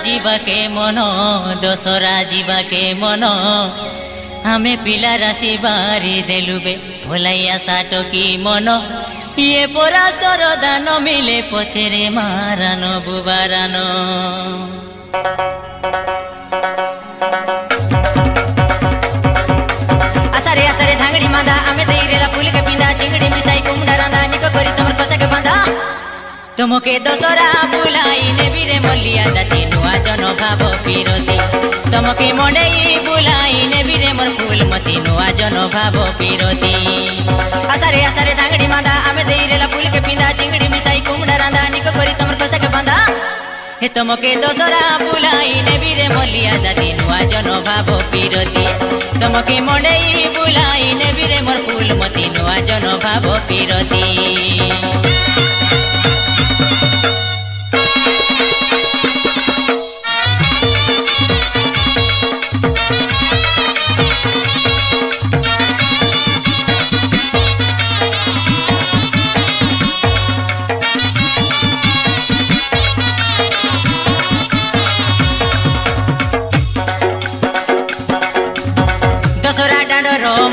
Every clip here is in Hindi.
जीवा के मन दशरा जीवा के मन आमे पिला राशि बारी देलुबे भोलाइया साटो की मन ये पोरा सरदा न मिले पछेरे मारानो बुबारानो आसारे आसारे धांगड़ी मांदा आमे देइरेला फूल के पिंदा चिंगड़ी मिसाई कुमडा रांदा निको करी तमर पसा के बांधा तुमके दशरा बुलाई ने बिरे मलिया जाति नुआ जन भाव पिरती तुमके मंडेई बुलाई ने बिरे मोर फूलमती नुआ जन भाव पिरती आसारे आसारे धांगड़ी मांदा आमे देइरेला फूल के पिंदा चिंगड़ी मिसाई कुमडा रांदा निको करी तमर पसा के बांधा हे तुमके दशरा बुलाई ने बिरे मलिया जाति नुआ जन भाव पिरती तुमके मंडेई बुलाई ने बिरे मोर फूलमती नुआ जन भाव पिरती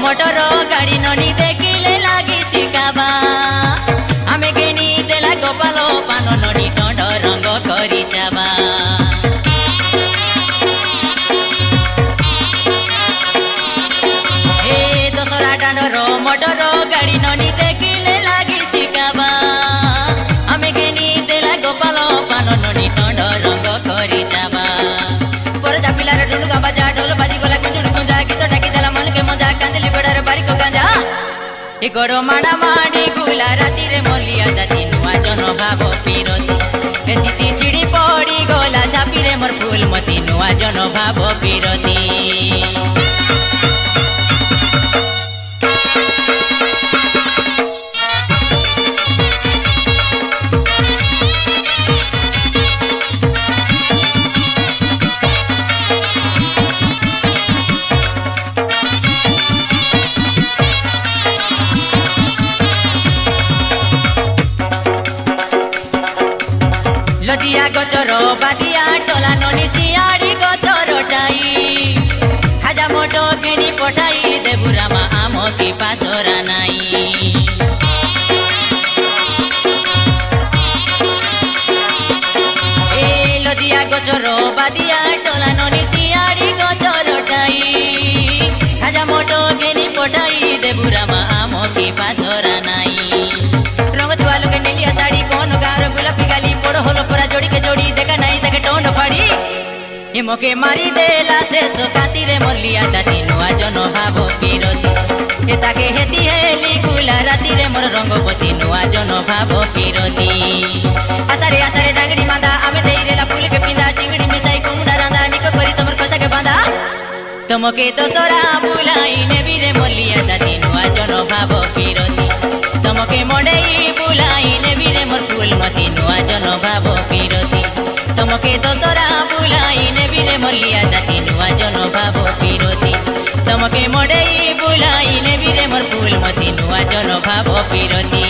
मोटर गाड़ी ननी देखिले लागी शिकाबा आमे केनी देला गोपालो पानो ननी टंड रंग करी जाबा ए दशरा डांडर मोटर गाड़ी ननी देखिले लागी शिकाबा आमे केनी देला गोपालो पानो ननी टंड रंग करी जाबा परजा पिलार डुलगा बाजा ढोल बाजी गोला गुंजुड़ गुंजा गीत डाकी देला मन के मजा कांदली बड़र बारी को गांजा ए गड़ो माड़ा माड़ी गुला राती रे मलिया जाति नुआ जन भाव पिरती ए सीती छिड़ी पड़ी गोला झापी रे मोर फूलमती नुआ जन भाव पिरती लदिया गचर बादिया टोला ननी सियाड़ी गचर टाई खाजा मोटो केनी पटाई देबुरामा आमो की पासोरा नाई ए लदिया गचर बादिया टोला ननी सियाड़ी गचर टाई खाजा मोटो केनी पटाई देबुरामा आमो की पासोरा नाई रंग दुआलु के नीलिया साड़ी कोन गारो गुलाबी गाली पोड़ो होलो पूरा जोड़ी के जोड़ी देखा नहीं सके टोंड पड़ी ये मोके मारी देला से सोकाती रे मलिया जाति नुआ जन भाव पिरती ए ताके हेती हेली गुला राती रे मोर रंगपति नुआ जन भाव पिरती आसारे आसारे दांगड़ी मांदा आमे देइरेला फूल के पिंदा चिंगड़ी मिसाई कुमडा रांदा निको करी तमर कोसा के बांधा तुमके दशरा बुलाई ने बिरे मलिया जाति नुआ जन भाव पिरती तुमके मंडेई बुलाई ने बिरे मोर फूलमती नुआ जन भाव पिरती तुमके दशरा बुलाई ने बिरे मलिया जाति नुआ जन भाव पिरती तुमके मंडेई बुलाई ने बिरे मोर फूलमती नुआ जन भाव पिरती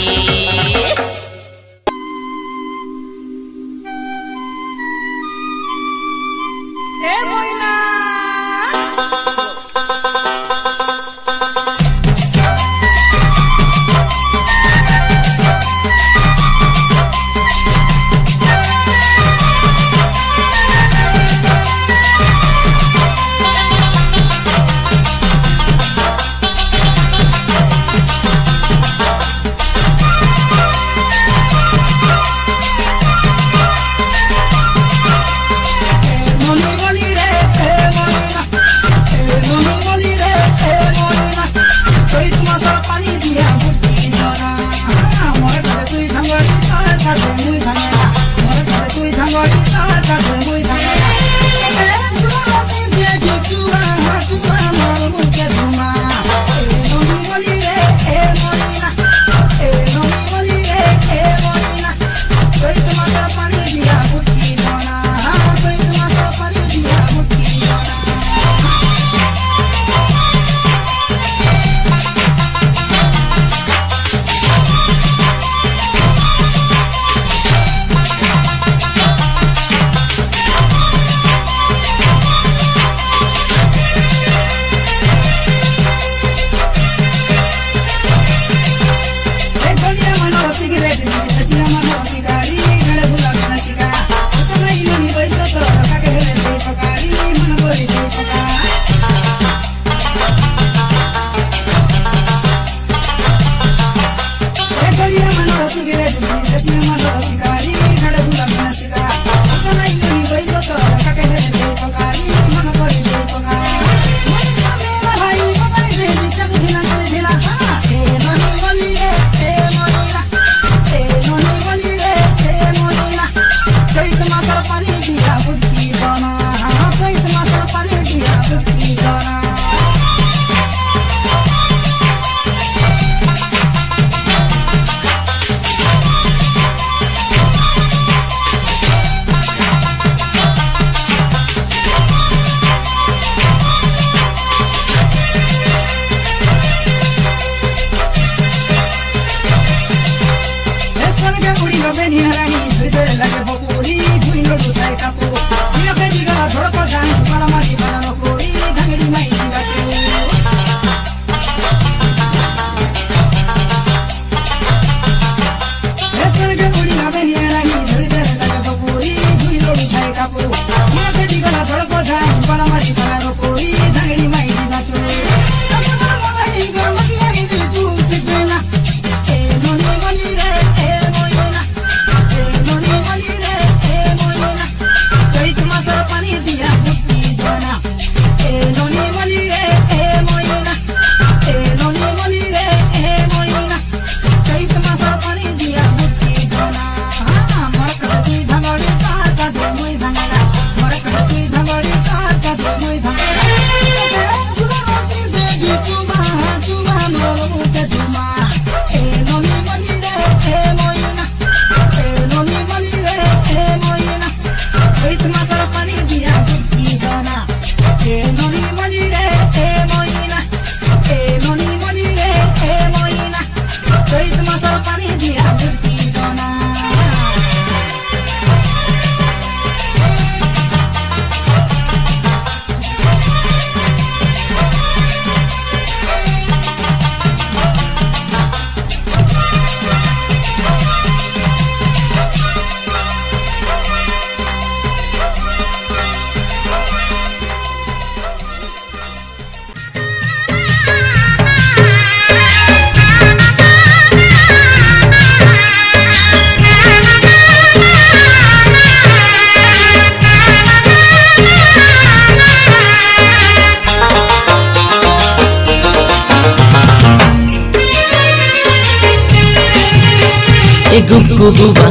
ए गुब्बु गुबा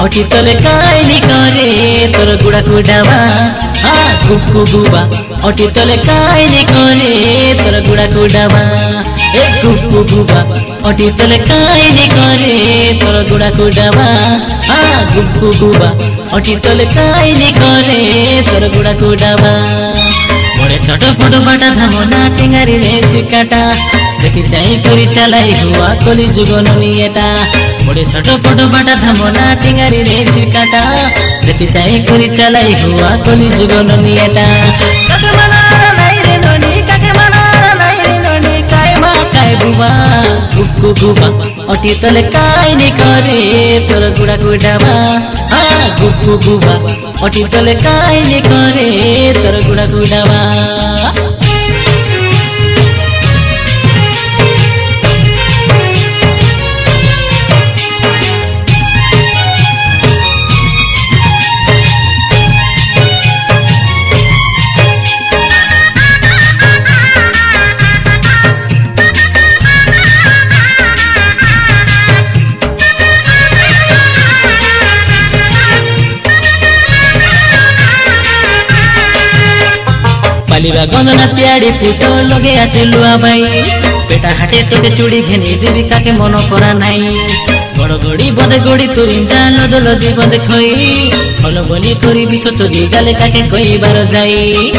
अटी तले काइली करे तोर गुड़ा कुडावा हाँ गुब्बु गुबा अटी तले काइली करे तोर गुड़ा कुडावा ए गुब्बु गुबा अटी तले काइली करे तोर गुड़ा कुडावा हाँ गुब्बु गुबा अटी तले काइली करे तोर गुड़ा कुडावा मोरे छोटो फोटो बाटा धामना टेंगारी ले सिकाटा देखि चाहि करी चलाई हुआ कली जुगन नियटा मोरे छोटो फोटो बाटा धामना टेंगारी रे सिकाटा देखि चाहि करी चलाई हुआ कली जुगन नियटा काके मनारा नाइ रे ननी काके मनारा नाइ रे ननी काय मा काय बुबा गुब्बु गुबा अटी तले काय नि करे तोर गुड़ा गुडावा हाँ गुब्बु गुबा अटी तले काय नि करे तोर गुड़ा गुडावा पालिबा गणना त्याड़ी पुटो लगे आछे लुआ भाई पेटा हाटे तोके चूड़ी घेनी देवी काके मन करा नाई गड़गड़ी बंदे गड़ी तुरी जाल दलदी बंदे खई हल बोली करी विश्व चोगी गाले काके कई बार जाई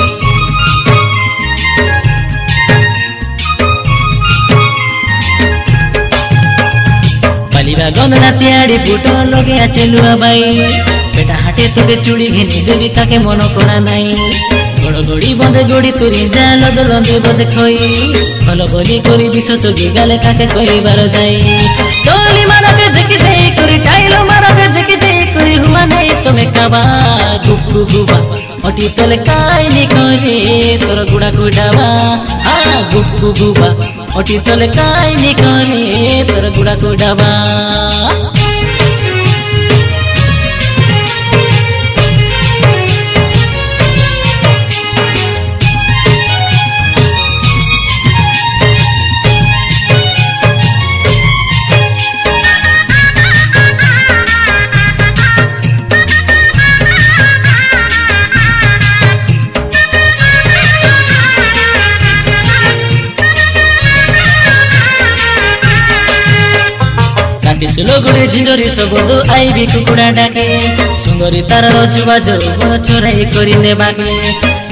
पालिबा गणना त्याड़ी पुटो लगे आछे लुआ भाई पेटा हाटे तोके चूड़ी घेनी देवी काके मन करा नाई गड़गड़ी बंदे गड़ी तुरी जाल दलदी बंदे खई हल बोली करी विश्व चोगी गाले काके कई बार जाई टोली मानके देखि देई करी ডাবা গুপু গুবা অটি তলে কাইনি করে তোর গুড়া কুডাবা গুপু গুবা অটি তলে কাইনি করে তোর গুড়া কুডাবা सुलोगुड़े झिंझरी सबदो आईबी कुकुड़ा डाके सुंदरी तार जुबा जौवन चोराई करी नेबाके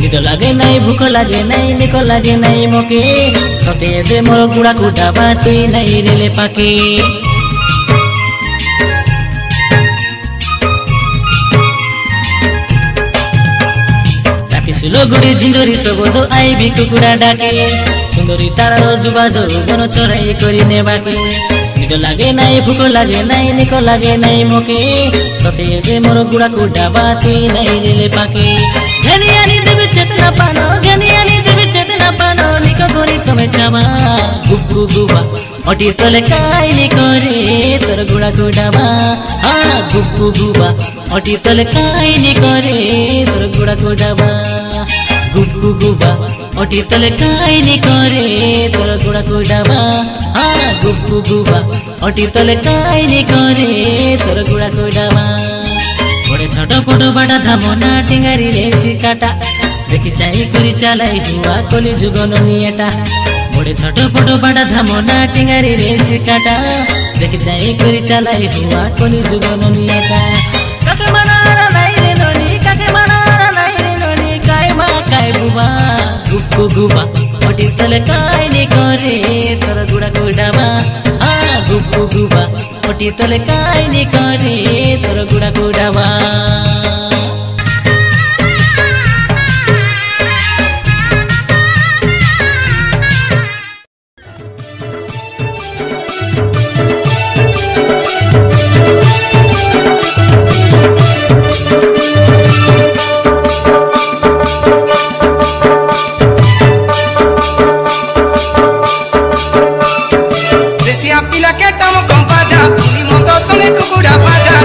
निद लागे नाई भूख लागे नाई निक लागे नाई मोके सते दे मोर गुड़ा कुडाबा तुई नाई रेले पाके सुलोगुड़ी झिंझरी सबदो आईबी कुकुड़ा डाके सुंदरी तार जुबा जौवन चोराई करी नेबाके निद लागे नाई भूख लागे नाई निक लागे नाई मोके सते दे मोर गुड़ा कुडाबा तुई नाई रेले पाके घनी आनी देबे चेतना पानो घनी आनी देबे चेतना पानो निक गोरी तमे चाबा गुगु गुबा अटी तले काईनी करे तोर गुड़ा कुडाबा गुगु गुबा अटी तले काईनी करे तोर गुड़ा कुडाबा गुगु गुबा अटी तले काईनी करे तोर गुड़ा कुडाबा गुगु गुबा अटी तले काईनी करे तोर गुड़ा कुडाबा बड़े छोट पटो बाटा धामना टिंगारी रे सिकाटा देखि चाहि करी चालाई हुआ कली जुगन नियटा बड़े छोट पटो बाटा धामना टिंगारी रे सिकाटा देखि चाहि करी चालाई हुआ कली जुगन नियटा काके मनारा नाई रे ननी काके मनारा नाई रे ननी काय मा काय बुबा गुगु गुबा अटी तले काईनी करे तोर गुड़ा कुडाबा गुगु गुबा अटी तले काईनी करे तोर गुड़ा कुडाबा पिला के टम कंपा जा पुली मत संगे कुकुड़ा भाजा